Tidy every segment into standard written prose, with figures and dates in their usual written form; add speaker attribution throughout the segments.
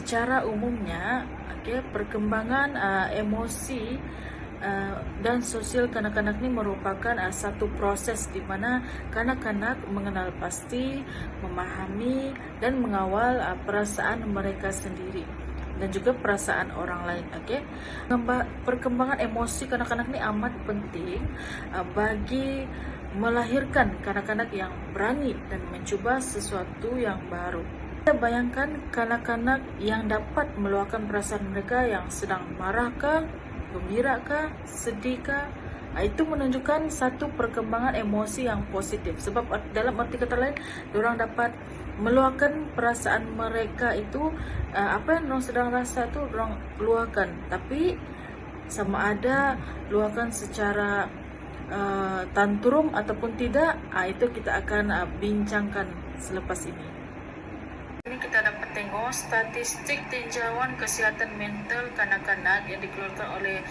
Speaker 1: secara umumnya, perkembangan emosi dan sosial kanak-kanak ini merupakan satu proses di mana kanak-kanak mengenal pasti, memahami, dan mengawal perasaan mereka sendiri dan juga perasaan orang lain. Perkembangan emosi kanak-kanak ini amat penting bagi melahirkan kanak-kanak yang berani dan mencoba sesuatu yang baru. Kita bayangkan kanak-kanak yang dapat meluapkan perasaan mereka yang sedang marahkah, gembira sedihkah, itu menunjukkan satu perkembangan emosi yang positif. Sebab dalam arti kata lain, orang dapat meluahkan perasaan mereka itu, apa yang orang sedang rasa itu orang luahkan. Tapi sama ada luahkan secara tantrum ataupun tidak, itu kita akan bincangkan selepas ini. Ini kita dapat tengok statistik tinjauan kesihatan mental kanak-kanak yang dikeluarkan oleh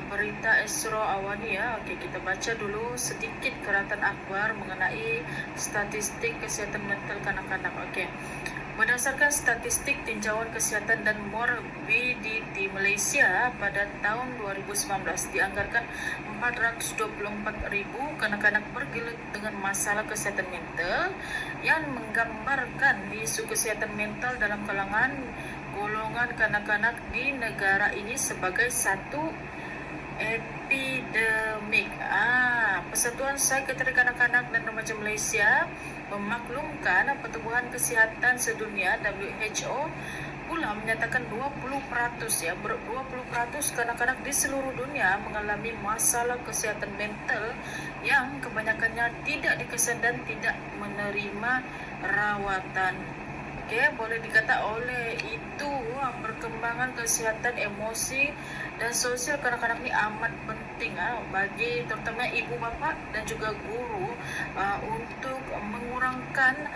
Speaker 1: Berita Esro Awani ya. Kita baca dulu sedikit keratan akhbar mengenai statistik kesihatan mental kanak-kanak. Berdasarkan statistik tinjauan kesihatan dan morbidity Malaysia pada tahun 2019, dianggarkan 424,000 kanak-kanak bergelut dengan masalah kesihatan mental, yang menggambarkan isu kesihatan mental dalam kalangan golongan kanak-kanak di negara ini sebagai satu epidemik. Persatuan Psikiatri Kanak-kanak dan Remaja Malaysia memaklumkan Pertubuhan Kesihatan Sedunia WHO pula menyatakan 20% kanak-kanak di seluruh dunia mengalami masalah kesihatan mental yang kebanyakannya tidak dikesan dan tidak menerima rawatan. Boleh dikata oleh itu perkembangan kesihatan emosi dan sosial kanak-kanak ini amat penting bagi terutama ibu bapa dan juga guru untuk mengurangkan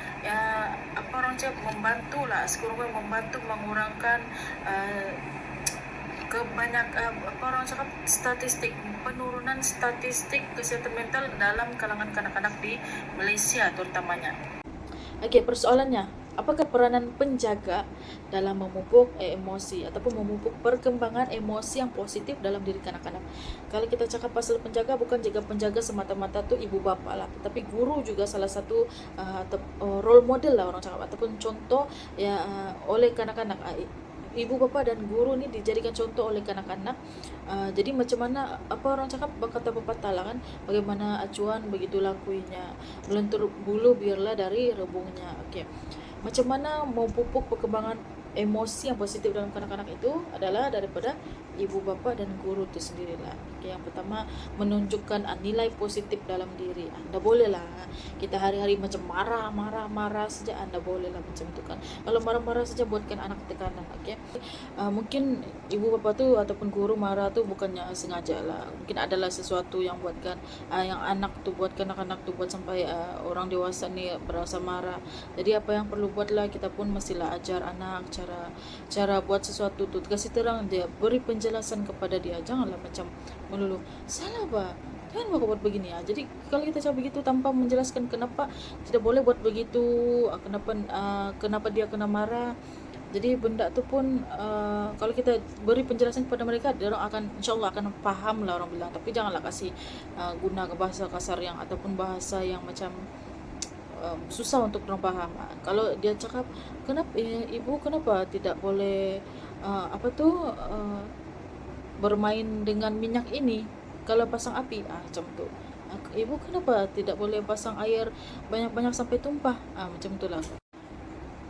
Speaker 1: membantu mengurangkan penurunan statistik kesehatan mental dalam kalangan kanak-kanak di Malaysia terutamanya. Persoalannya, apakah peranan penjaga dalam memupuk emosi ataupun memupuk perkembangan emosi yang positif dalam diri kanak-kanak? Kalau kita cakap pasal penjaga, bukan jaga penjaga semata-mata tu ibu bapa lah, tapi guru juga salah satu role model lah orang cakap, ataupun contoh oleh kanak-kanak. Ibu bapa dan guru ni dijadikan contoh oleh kanak-kanak. Jadi macam mana orang cakap berkata pepatah lah kan, bagaimana acuan begitu lakuinya, melentur bulu biarlah dari rebungnya. Macam mana memupuk perkembangan emosi yang positif dalam kanak-kanak itu adalah daripada ibu bapa dan guru itu sendirilah. Yang pertama, menunjukkan nilai positif dalam diri. Anda bolehlah kita hari-hari macam marah saja, anda bolehlah macam itu kan. Kalau marah-marah saja buatkan anak tekanan. Mungkin ibu bapa tu ataupun guru marah tu bukannya sengaja lah. Mungkin adalah sesuatu yang buatkan yang anak tu buatkan anak-anak tu buat sampai orang dewasa ni berasa marah. Jadi apa yang perlu buatlah, kita pun mestilah ajar anak cara buat sesuatu tu, kasih terang dia, beri penjelasan kepada dia. Janganlah macam melulu salah bah, jangan buat begini ya. Jadi kalau kita cakap begitu tanpa menjelaskan kenapa tidak boleh buat begitu, kenapa dia kena marah, jadi benda tu pun kalau kita beri penjelasan kepada mereka, dia orang akan insyaallah akan faham lah orang bilang. Tapi janganlah kasih guna bahasa kasar yang ataupun bahasa yang macam susah untuk orang faham. Kalau dia cakap ibu kenapa tidak boleh bermain dengan minyak ini kalau pasang api, macam tu. Ibu kenapa tidak boleh pasang air banyak-banyak sampai tumpah, macam itulah.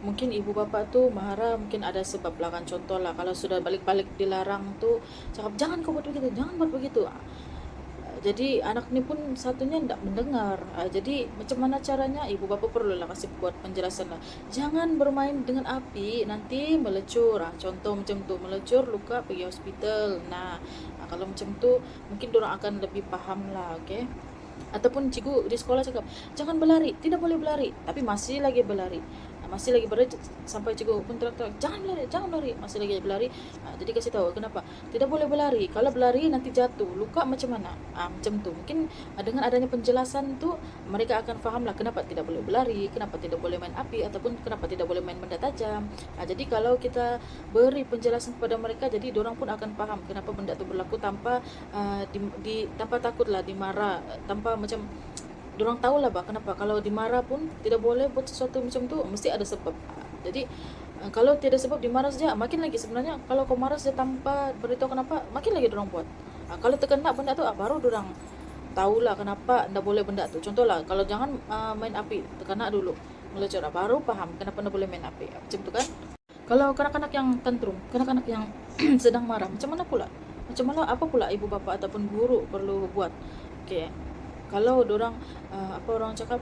Speaker 1: Mungkin ibu bapa tu marah, mungkin ada sebab lah kan. Contoh lah, kalau sudah balik-balik dilarang tu cakap jangan kau buat begitu, jangan buat begitu. Jadi anak ni pun satunya tidak mendengar. Jadi macam mana caranya, ibu bapa perlulah kasih buat penjelasan lah. Jangan bermain dengan api, nanti melecur. Contoh macam tu, melecur luka pergi hospital. Kalau macam tu mungkin diorang akan lebih faham lah. Ataupun cikgu di sekolah cakap jangan berlari, tidak boleh berlari, tapi masih lagi berlari. masih lagi berlari sampai cikgu pun teriak-teriak, jangan berlari, masih lagi berlari. Jadi kasih tahu kenapa tidak boleh berlari, kalau berlari nanti jatuh, luka macam mana, macam tu. Mungkin dengan adanya penjelasan tu mereka akan faham lah kenapa tidak boleh berlari, kenapa tidak boleh main api, ataupun kenapa tidak boleh main benda tajam. Jadi kalau kita beri penjelasan kepada mereka, jadi diorang pun akan faham kenapa benda tu berlaku tanpa tanpa takut lah dimarah, tanpa macam diorang tahulah bah kenapa kalau dimarah pun tidak boleh buat sesuatu macam tu, mesti ada sebab. Jadi kalau tiada sebab dimarah saja, makin lagi sebenarnya kalau kau marah saja tanpa beritahu kenapa, makin lagi diorang buat. Kalau terkena benda tu, baru diorang tahulah kenapa ndak boleh benda tu. Contohlah kalau jangan main api, terkena dulu melecor, baru paham kenapa ndak boleh main api, macam tu kan. Kalau kanak-kanak yang tantrum, kanak-kanak yang sedang marah, macam mana pula? Macam mana apa pula ibu bapa ataupun guru perlu buat? Okey. Kalau dorang apa orang cakap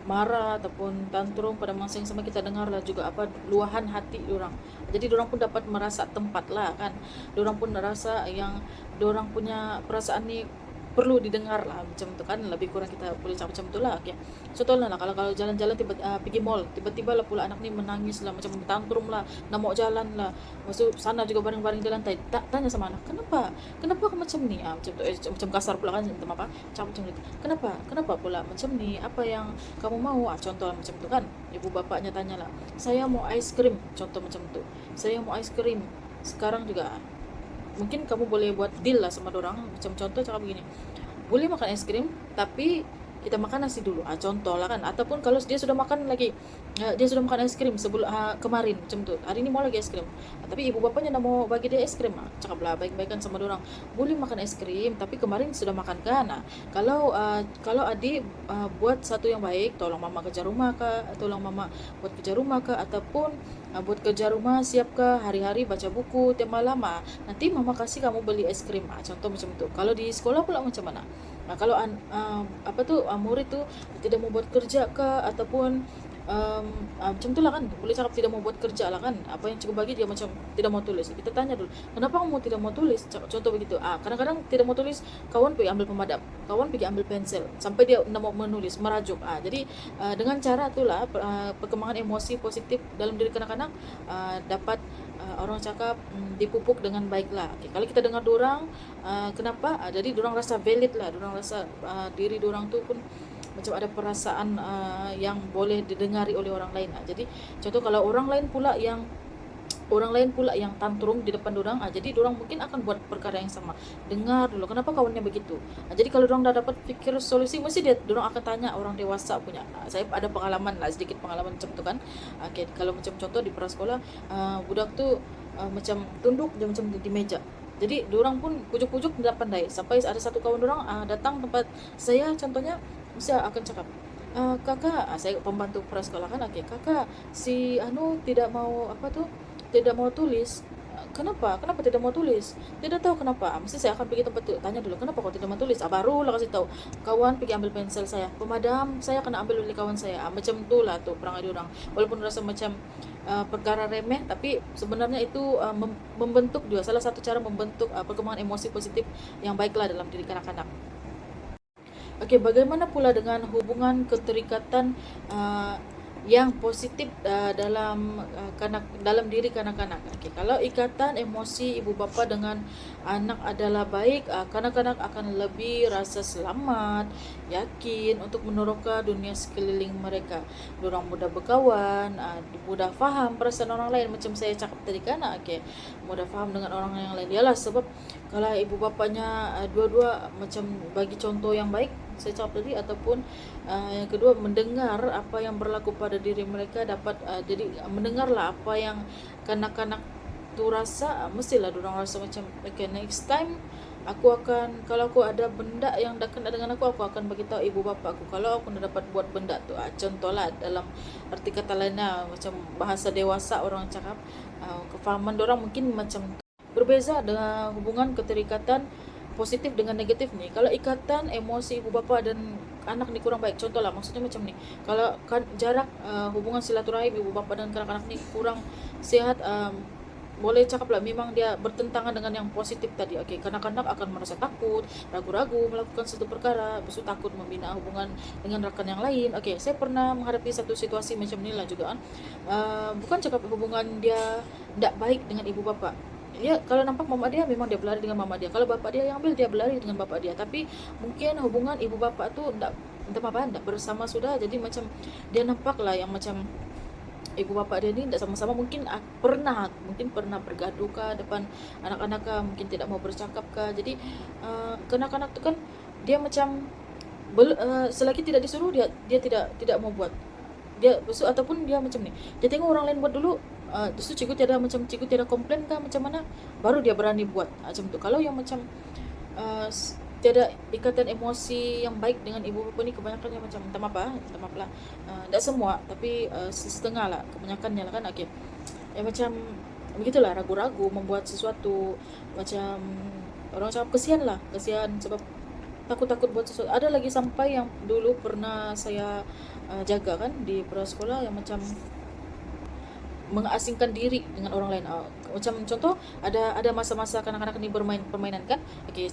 Speaker 1: marah ataupun tantrum pada masa yang sama, kita dengarlah juga apa luahan hati dorang. Jadi dorang pun dapat merasa tempat lah kan. Dorang pun rasa yang dorang punya perasaan ni perlu didengar lah, macam tu kan. Lebih kurang kita boleh cakap macam tu lah. Okay. Contohnya lah kalau jalan-jalan pergi mall, tiba-tiba lah pula anak ni menangis lah, macam tantrum lah, nak mau jalan lah, masuk sana juga baring-baring di lantai. Tanya sama anak, kenapa kau macam ni, macam tu, macam kasar pula kan, entah apa cakap macam tu. Kenapa pula macam ni, apa yang kamu mau, contoh lah macam tu kan. Ibu bapaknya tanya lah, saya mau ice cream, contoh macam tu, saya mau ice cream sekarang juga. Mungkin kamu boleh buat deal lah sama dorang. Macam contoh cakap begini, boleh makan es krim tapi kita makan nasi dulu, contoh lah kan. Ataupun kalau dia sudah makan lagi, dia sudah makan es krim sebelum kemarin macam tu, hari ini mau lagi es krim, tapi ibu bapanya nak mau bagi dia es krim, cakaplah baik-baikan sama dorang, boleh makan es krim tapi kemarin sudah makan kan. Kalau adik buat satu yang baik, tolong mama kerja rumah kah, tolong mama buat kerja rumah kah, ataupun buat kerja rumah siapkah, hari-hari baca buku tiap malam, nanti mama kasih kamu beli es krim, contoh macam tu. Kalau di sekolah pula macam mana? Kalau murid tu tidak mau buat kerja kah, ataupun macam tu lah kan, boleh cakap tidak mau buat kerja lah kan, apa yang cikgu bagi dia macam tidak mau tulis. Kita tanya dulu, kenapa kamu tidak mau tulis, contoh begitu. Kadang-kadang tidak mau tulis, kawan pergi ambil pemadam, kawan pergi ambil pensel, sampai dia nak mau menulis, merajuk. Jadi dengan cara itulah perkembangan emosi positif dalam diri kanak-kanak dapat orang cakap dipupuk dengan baiklah. Kalau kita dengar dorang, kenapa? Jadi dorang rasa valid lah, dorang rasa diri dorang tu pun macam ada perasaan yang boleh didengari oleh orang lain. Jadi contoh kalau orang lain pula yang tantrum di depan dorang, jadi dorang mungkin akan buat perkara yang sama. Dengar dulu kenapa kawannya begitu. Jadi kalau dorang dah dapat fikir solusi, mesti dorang akan tanya orang dewasa punya. Saya ada pengalaman lah, sedikit pengalaman macam tu kan. Kalau macam contoh di prasekolah, budak tu macam tunduk dia macam di meja. Jadi dorang pun pujuk-pujuk tidak pandai, sampai ada satu kawan dorang datang tempat saya contohnya, bisa akan cakap, kakak, saya pembantu prasekolah kan, kakak si tidak mau tulis. Kenapa tidak mau tulis? Tidak tahu kenapa. Mesti saya akan pergi tempat tu, tanya dulu kenapa kau tidak mau tulis. Barulah kasih tahu, kawan pergi ambil pensel saya, pemadam saya kena ambil oleh kawan saya. Macam tu lah tu perangai diorang. Walaupun rasa macam perkara remeh, tapi sebenarnya itu membentuk juga, salah satu cara membentuk perkembangan emosi positif yang baiklah dalam diri kanak-kanak. Bagaimana pula dengan hubungan keterikatan yang positif dalam diri kanak-kanak? Kalau ikatan emosi ibu bapa dengan anak adalah baik, kanak-kanak akan lebih rasa selamat, yakin untuk meneroka dunia sekeliling mereka. Dorang mudah berkawan, mudah faham perasaan orang lain, macam saya cakap tadi kan. Mudah faham dengan orang yang lain. Ialah sebab kalau ibu bapanya dua-dua macam bagi contoh yang baik, saya cakap tadi, ataupun yang kedua mendengar apa yang berlaku pada diri mereka, dapat jadi mendengarlah apa yang kanak-kanak tu rasa, mestilah dorang rasa macam next time kalau aku ada benda yang dah kena dengan aku akan beritahu ibu bapa aku kalau aku dah dapat buat benda tu. Contohlah dalam arti kata lainnya, macam bahasa dewasa orang cakap, kefahaman dorang mungkin macam berbeza dengan hubungan keterikatan positif dengan negatif ni. Kalau ikatan emosi ibu bapa dan anak ni kurang baik, contohlah maksudnya macam ni, kalau jarak hubungan silaturahim ibu bapa dan kanak-kanak ni kurang sihat, boleh cakap lah memang dia bertentangan dengan yang positif tadi. Oke, kanak-kanak akan merasa takut, ragu-ragu melakukan satu perkara, besok takut membina hubungan dengan rekan yang lain. Oke, saya pernah menghadapi satu situasi macam inilah juga kan. Bukan cakap hubungan dia tidak baik dengan ibu bapak. Dia kalau nampak mama dia memang dia berlari dengan mama dia. Kalau bapak dia yang ambil dia berlari dengan bapak dia. Tapi mungkin hubungan ibu bapak tu tidak entah apa tidak bersama sudah. Jadi macam dia nampak lah yang macam ibu bapak dia ni tidak sama-sama, mungkin pernah bergaduh kah depan anak-anak kah, mungkin tidak mau bercakap kah. Jadi kanak-kanak tu kan dia macam selagi tidak disuruh dia tidak mau buat. Dia besok ataupun dia macam ni, dia tengok orang lain buat dulu, justru cikgu tiada komplain kah macam mana, baru dia berani buat macam tu. Kalau yang macam tiada ikatan emosi yang baik dengan ibu bapa ni, kebanyakan yang macam minta maaf lah, tidak semua tapi setengah lah, kebanyakannya lah kan. Okay, yang macam begitulah, ragu-ragu membuat sesuatu, macam orang cakap kesian sebab takut-takut buat sesuatu. Ada lagi sampai yang dulu pernah saya jaga kan di prasekolah, yang macam mengasingkan diri dengan orang lain. Macam contoh, ada masa-masa kanak-kanak ni bermain permainan kan. Okey,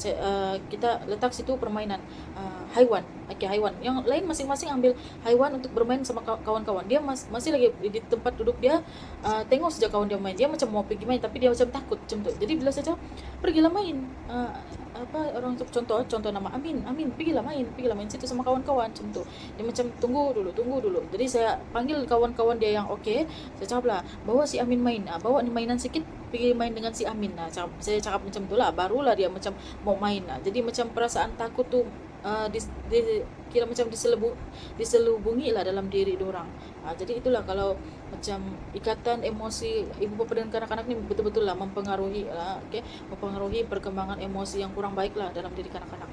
Speaker 1: kita letak situ permainan haiwan. Okey, haiwan. Yang lain masing-masing ambil haiwan untuk bermain sama kawan-kawan. Dia masih lagi di tempat duduk dia, tengok saja kawan dia main. Dia macam mau pergi main tapi dia macam takut macam tu. Jadi bila saya cakap, "Pergilah main." Orang contoh nama Amin, pergilah main situ sama kawan-kawan macam tu. Dia macam tunggu dulu. Jadi saya panggil kawan-kawan dia yang okey, saya cakap lah, bawa si Amin main, bawa ni mainan sikit, pergi main dengan si Amin. Saya cakap macam tu lah, barulah dia macam mau main. Jadi macam perasaan takut tu kira macam diselubungi lah dalam diri diorang. Jadi itulah, kalau macam ikatan emosi ibu bapa dan kanak-kanak ni betul-betul lah mempengaruhi perkembangan emosi yang kurang baik lah dalam diri kanak-kanak.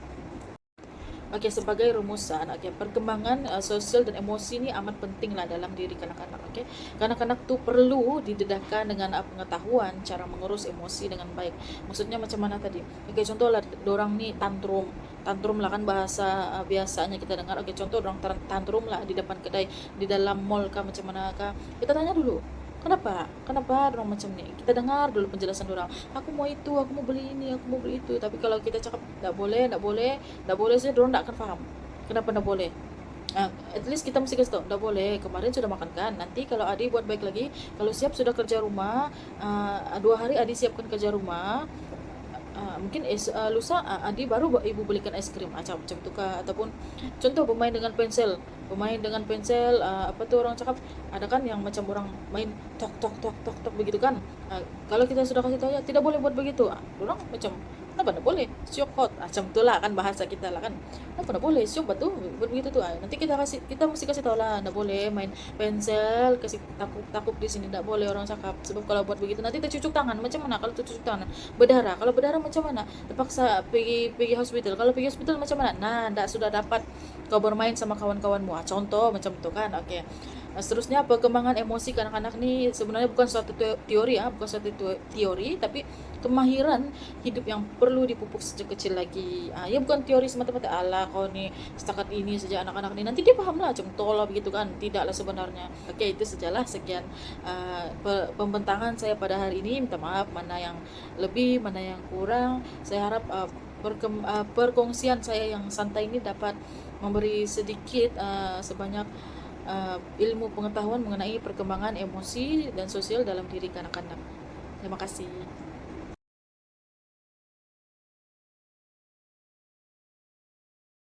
Speaker 1: Okey, sebagai rumusan, perkembangan sosial dan emosi ni amat penting lah dalam diri kanak-kanak. Okey, kanak-kanak tu perlu didedahkan dengan pengetahuan cara mengurus emosi dengan baik. Maksudnya macam mana tadi? Okey, contoh lah, dorang ni tantrum lah kan, bahasa biasanya kita dengar. Okey, contoh dorang tantrum lah di depan kedai, di dalam mall kah, macam mana kah, kita tanya dulu, Kenapa dorang macam ni? Kita dengar dulu penjelasan dorang. Aku mau itu, aku mau beli ini, aku mau beli itu. Tapi kalau kita cakap tak boleh saja, dorang tak akan faham. Kenapa tak boleh? At least kita mesti kasih tahu, tak boleh. Kemarin sudah makan kan? Nanti kalau Adi buat baik lagi, kalau siap sudah kerja rumah, 2 hari Adi siapkan kerja rumah. Mungkin lusa Adi baru ibu belikan es krim, macam tu kah. Ataupun contoh bermain dengan pensel, apa tu orang cakap, ada kan yang macam orang main tok begitu kan. Kalau kita sudah kasih tahu ya tidak boleh buat begitu, orang macam kenapa tak boleh, syok hot, macam tu lah kan bahasa kita lah kan. Kenapa tak boleh, syok betul buat begitu tu. Nanti kita mesti kasih tahu lah, tak boleh main pensel, kasih takuk di sini, tak boleh orang cakap. Sebab kalau buat begitu nanti tercucuk tangan. Macam mana kalau tercucuk tangan? Berdarah. Kalau berdarah macam mana? Terpaksa pergi hospital. Kalau pergi hospital macam mana? Nah, sudah dapat kau bermain sama kawan-kawanmu. Contoh macam tu kan. Okey. Seterusnya, perkembangan emosi kanak-kanak ni sebenarnya bukan suatu teori, tapi kemahiran hidup yang perlu dipupuk sejak kecil lagi. Ya bukan teori semata-mata, ala kau ni setakat ini saja anak-anak ni, nanti dia faham lah macam tol lah begitu kan. Tidaklah sebenarnya. Okey, itu sajalah, sekian pembentangan saya pada hari ini. Minta maaf mana yang lebih, mana yang kurang. Saya harap perkongsian saya yang santai ini dapat memberi sedikit sebanyak ilmu pengetahuan mengenai perkembangan emosi dan sosial dalam diri kanak-kanak. Terima kasih.